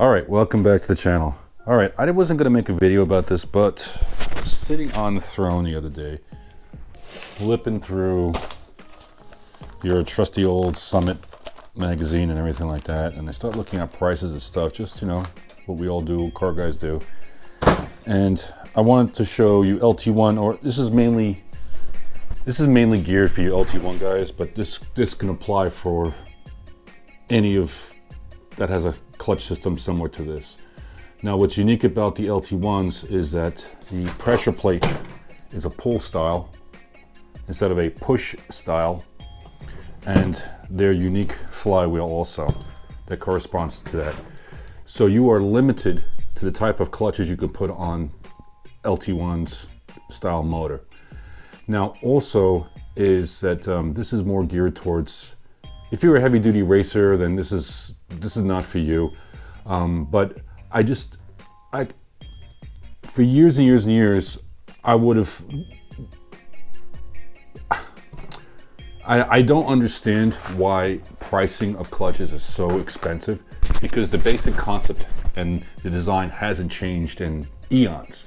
All right, welcome back to the channel. All right, I wasn't gonna make a video about this, but sitting on the throne the other day, flipping through your trusty old Summit magazine and everything like that, and I start looking at prices and stuff, just, you know, what we all do, car guys do. And I wanted to show you LT1, or this is mainly geared for you LT1 guys, but this can apply for any of that has a clutch system similar to this. Now, what's unique about the LT1s is that the pressure plate is a pull style instead of a push style, and their unique flywheel also that corresponds to that. So you are limited to the type of clutches you could put on LT1's style motor. Now, also is that this is more geared towards, if you're a heavy duty racer, then this is not for you. But for years and years and years, I don't understand why pricing of clutches is so expensive, because the basic concept and the design hasn't changed in eons.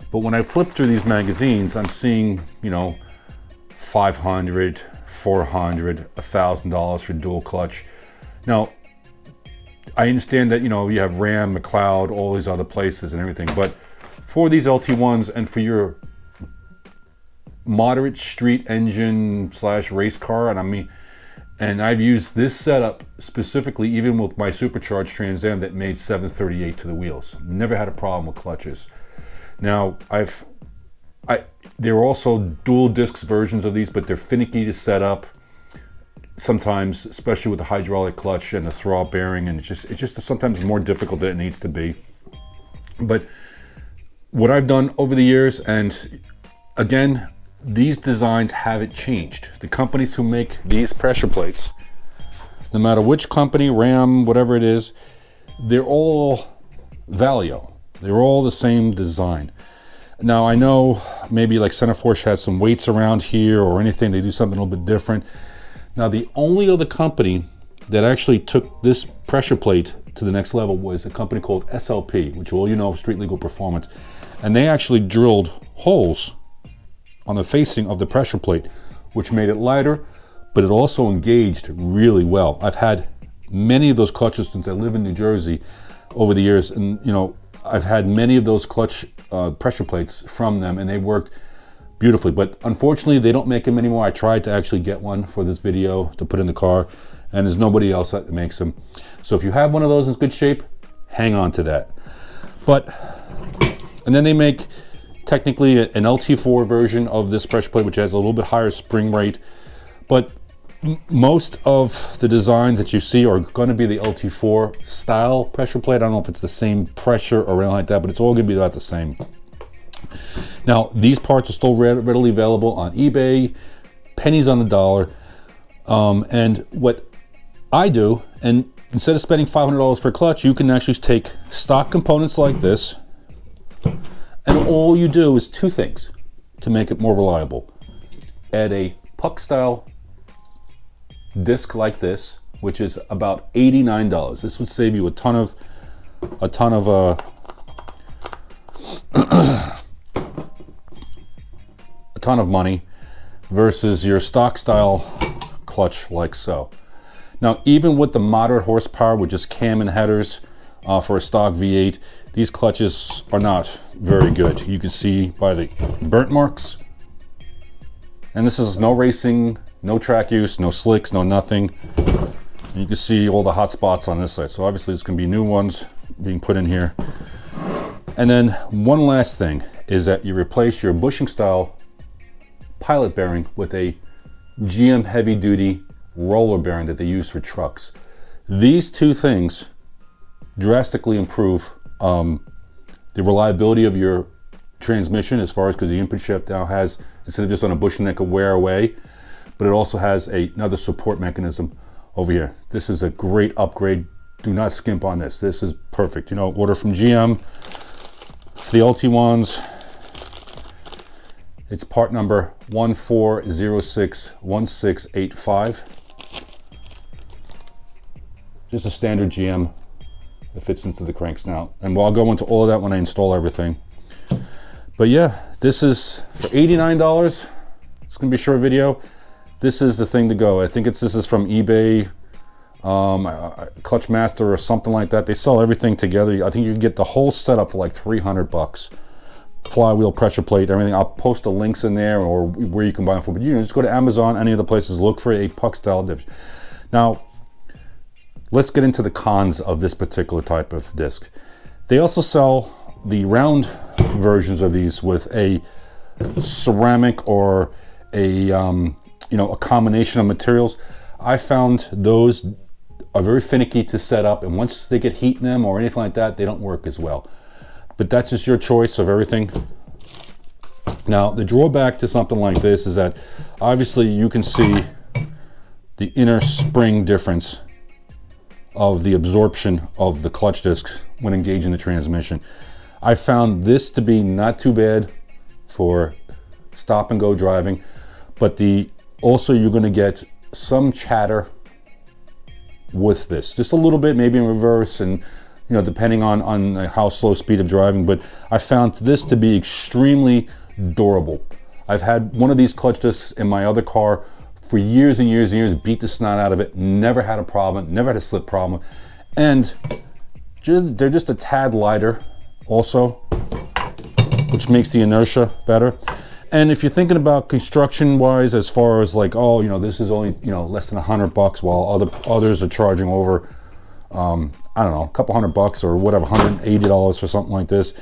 But when I flip through these magazines, I'm seeing, you know, $500, $400, $1,000 for dual clutch. Now, I understand that, you know, you have Ram, McLeod, all these other places and everything, but for these LT1s and for your moderate street engine / race car, and I've used this setup specifically even with my supercharged Trans Am that made 738 to the wheels. Never had a problem with clutches. Now, there are also dual discs versions of these, but they're finicky to set up sometimes, especially with the hydraulic clutch and the throwout bearing, and it's just sometimes more difficult than it needs to be. But what I've done over the years, and again, these designs haven't changed. The companies who make these pressure plates, no matter which company, Ram, whatever it is, they're all Valio. They're all the same design. Now, I know maybe like Centerforce has some weights around here or anything, they do something a little bit different. Now, the only other company that actually took this pressure plate to the next level was a company called SLP, which all you know, Street Legal Performance. And they actually drilled holes on the facing of the pressure plate, which made it lighter, but it also engaged really well. I've had many of those clutches since I live in New Jersey over the years, and you know, I've had many of those clutch pressure plates from them, and they worked beautifully. But unfortunately, they don't make them anymore. I tried to actually get one for this video to put in the car, and there's nobody else that makes them. So if you have one of those in good shape, hang on to that. And then they make technically an LT4 version of this pressure plate, which has a little bit higher spring rate. But most of the designs that you see are going to be the LT4 style pressure plate. I don't know if it's the same pressure or anything like that, but it's all going to be about the same. Now, these parts are still readily available on eBay, pennies on the dollar. And what I do, and instead of spending $500 for a clutch, you can actually take stock components like this, and all you do is two things to make it more reliable. Add a puck style disc like this, which is about $89. This would save you a ton of money versus your stock style clutch like so. Now, even with the moderate horsepower with just cam and headers for a stock V8, these clutches are not very good. You can see by the burnt marks. And this is no racing, no track use, no slicks, no nothing. And you can see all the hot spots on this side. So obviously there's gonna be new ones being put in here. And then one last thing is that you replace your bushing style pilot bearing with a GM heavy duty roller bearing that they use for trucks. These two things drastically improve the reliability of your transmission, as far as, because the input shaft now has, instead of just on a bushing that could wear away, but it also has another support mechanism over here. This is a great upgrade. Do not skimp on this. This is perfect. You know, order from GM for the LT1s. It's part number 14061685. Just a standard GM It fits into the crank snout. And I'll go into all of that when I install everything. But yeah, this is for $89. It's gonna be a short video. This is the thing to go. I think this is from eBay, Clutch Master or something like that. They sell everything together. I think you can get the whole setup for like 300 bucks. Flywheel, pressure plate, everything. I'll post the links in there or where you can buy them from. But you know, just go to Amazon, any of the places, look for a puck style disc. Now, let's get into the cons of this particular type of disc. They also sell the round versions of these with a ceramic or a a combination of materials. I found those are very finicky to set up, and once they get heat in them or anything like that, they don't work as well. But that's just your choice of everything. Now, the drawback to something like this is that obviously you can see the inner spring difference of the absorption of the clutch discs when engaging the transmission. I found this to be not too bad for stop and go driving, but also you're going to get some chatter with this, just a little bit, maybe in reverse, and depending on how slow speed of driving. But I found this to be extremely durable. I've had one of these clutch discs in my other car for years and years and years, beat the snot out of it, never had a problem, never had a slip problem. And they're just a tad lighter also, which makes the inertia better. And if you're thinking about construction wise, as far as like, this is only, less than 100 bucks, while others are charging over, I don't know, a couple $100 or whatever, $180 for something like this.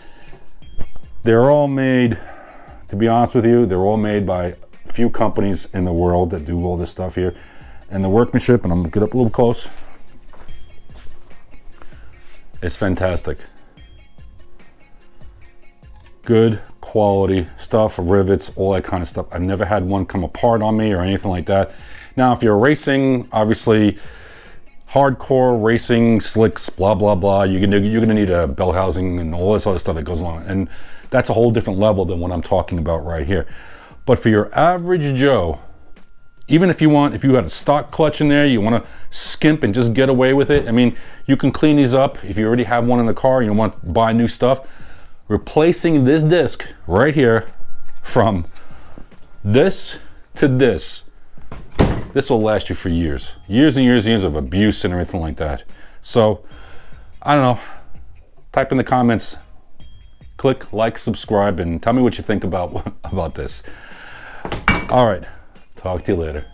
They're all made, to be honest with you, they're all made by a few companies in the world that do all this stuff here. And the workmanship, and I'm gonna get up a little close, it's fantastic. Good quality stuff, rivets, all that kind of stuff. I've never had one come apart on me or anything like that. Now, if you're racing, obviously, hardcore racing, slicks, blah, blah, blah, you're gonna need a bell housing and all this other stuff that goes along. And that's a whole different level than what I'm talking about right here. But for your average Joe, even if you had a stock clutch in there, you wanna skimp and just get away with it, I mean, you can clean these up. If you already have one in the car, you want to buy new stuff, replacing this disc right here from this to this will last you for years and years and years of abuse and everything like that. So I don't know, type in the comments, click like, subscribe, and tell me what you think about this. All right, talk to you later.